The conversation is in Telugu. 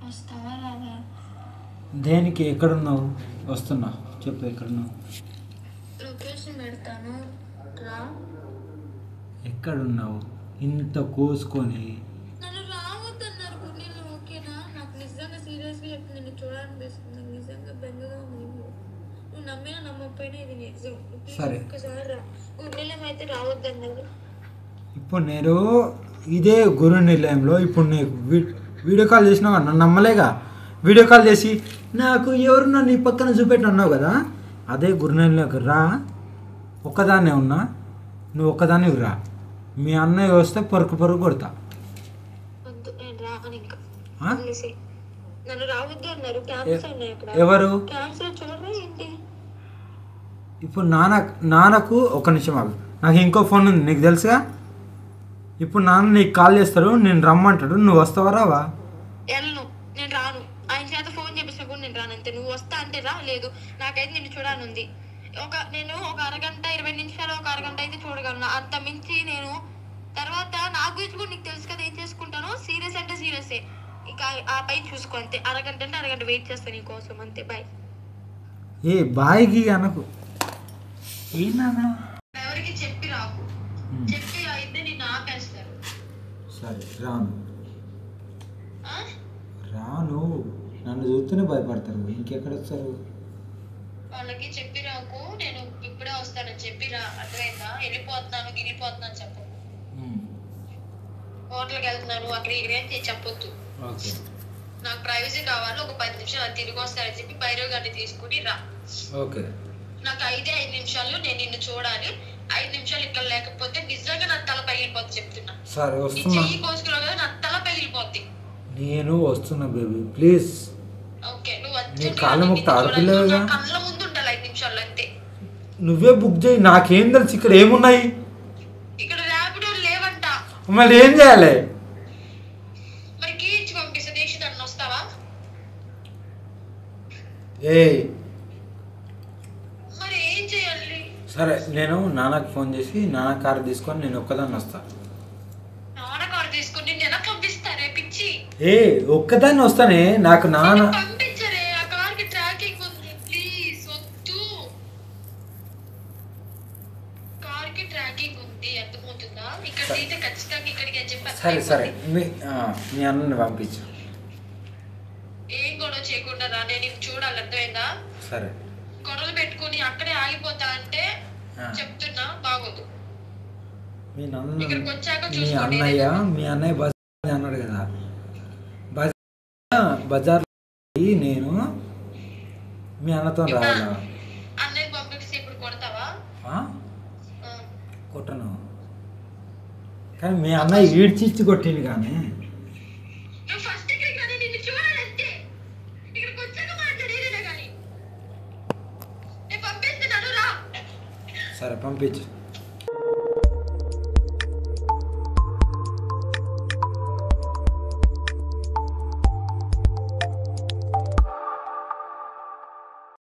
వస్తావా రాదా? దేనికి? ఎక్కడున్నావు? వస్తున్నా, చెప్పు ఎక్కడున్నావు? లొకేషన్ పెడతాను రా. ఎక్కడున్నావు? ఇంత కోసుకొని నన్ను రావద్దన్నారు గుండెలు. ఓకేనా? నాకు నిజంగా సీరియస్గా చెప్పి నిన్ను చూడాలనిపిస్తుంది. నిజంగా బెంగగా ఉంది. నువ్వు నమ్మినా నమ్మకపోయినా ఇది నిజం. సరే. ఒక్కసారి రా. గుండెలం అయితే రావద్దన్నారు. ఇప్పుడు నేను ఇదే గురు నిలయంలో ఇప్పుడు నీకు వీడియో కాల్ చేసినావు, నన్ను నమ్మలేగా. వీడియో కాల్ చేసి నాకు ఎవరు నన్ను ఈ పక్కన చూపెట్టి అన్నావు కదా, అదే గురు నిలయంలోకి రా. ఒక్కదాన్నే ఉన్నా, నువ్వు ఒక్కదాన్ని రా. మీ అన్నయ్య వస్తే పరుకు పరుకు కొడతా. వద్దు, నేను రాను ఇంకా. నన్ను రావద్దు అన్నారు. క్యాన్సర్ ఉన్నాయి అక్కడ. ఎవరు? క్యాన్సర్ చూడరా ఏంటి? ఇప్పుడు నాన్నకు ఒక నిమిషం ఆగు, నాకు ఇంకో ఫోన్ ఉంది, నీకు తెలుసుగా. ఇప్పుడు నాన్న నీకు కాల్ చేస్తాడు, నేను రమ్మంటాడు, నువ్వు వస్తావా రావా? వెళ్ళను, నేను రాను. ఆయన చేత ఫోన్ చేపిస్తే కూడా నేను రాను అంతే. నువ్వు వస్తా అంటే రా, లేదు నాకైతే నిన్ను చూడాలనుంది. నేను ఒక అరగంట 20 నిమిషాలు, ఒక అరగంట అయితే చూడగలను. అంత మించి నేను తర్వాత నా గురించి కూడా నీకు తెలుసు కదా ఏం చేసుకుంటాను. సీరియస్ అంటే సీరియసే, ఇక ఆ పైన చూసుకో అంతే. అరగంట అంటే అరగంట వెయిట్ చేస్తాను నీ కోసం అంతే. బాయ్. ఏ బాయ్కి అనకు. ఏనా ఎవరికి చెప్పి రాకు, చెప్పి అయితే నిన్ను ఆపేస్తారు. సరే రాను. రాను, నన్ను చూస్తేనే భయపడతారు, ఇంకెక్కడ వస్తారు? వాళ్ళకి చెప్పి రాకు, నేను ఇప్పుడే వస్తానని చెప్పి రా. అర్థమైందా? వెళ్ళిపోతున్నాను చెప్పు. హోటల్కి వెళ్తున్నాను అక్కడ ఇక్కడ చెప్పొద్దు. నాకు ప్రైవసీ కావాలి. ఒక 10 నిమిషాలు తిరిగి వస్తానని చెప్పి భైరవ్ గారిని తీసుకుని రా. ఓకే. నాకు 5 నిమిషాలు నేను నిన్ను చూడాలి. 5 నిమిషాలు ఇక్కడ లేకపోతే నిజంగా నా తల పగిలిపోద్ది చెప్తున్నా. సరే వస్తున్నా. చెయ్యి కోసుకున్నావు కదా, నా తల పగిలిపోద్ది. నేను వస్తున్నా బేబీ, ప్లీజ్. ఓకే, నువ్వు నీ కాళ్ళ ముక్త ఆడపిల్లగా. కళ్ళ ముందు ఉండాలి 5 నిమిషాలు అంతే. నువ్వే బుక్ చేయి, నాకేం తెలుసు ఇక్కడ ఏమున్నాయి. ఇక్కడ ర్యాపిడో లేవంట. మళ్ళీ ఏం చేయాలి? మరి కీ ఇచ్చి పంపిస్తే దీక్షిత్ వస్తావా? ఏ మరి ఏం చేయాలి? సరే, నేను నాన్నకి ఫోన్ చేసి నాన్న కారు తీసుకొని నేను ఒక్కదాన్ని వస్తా. నాన్న కారు తీసుకుని నేను ఎలా పంపిస్తారే పిచ్చి? ఏ ఒక్కదాన్ని వస్తానే, నాకు నాన్న పంపించరే. ఆ కార్కి ట్రాకింగ్ ఉంది, ప్లీజ్ వద్దు. కార్కి ట్రాకింగ్ ఉంది, అర్థమవుతుందా? ఇక్కడ అయితే ఖచ్చితంగా ఇక్కడికి అని చెప్పి. సరే సరే, మీ అన్నని పంపించు. ఏం గొడవ చేయకుండా రా, నేను నీకు చూడాలి. అర్థమైందా? సరే. గొడవలు పెట్టుకుని అక్కడే ఆగిపోతా అంటే చెప్తున్నా బాగోదు. మీ ఇక్కడికి వచ్చాక అన్నయ్య బజార్ అన్నాడు కదా, బజార్ నేను మీ అన్నతో రావాలా? అన్నయ్య పంపిస్తే ఇప్పుడు కొడతావా? కొట్టను, కానీ మీ అన్నయ్య ఈడ్చిచ్చి కొట్టింది. కానీ సరే పంపించు.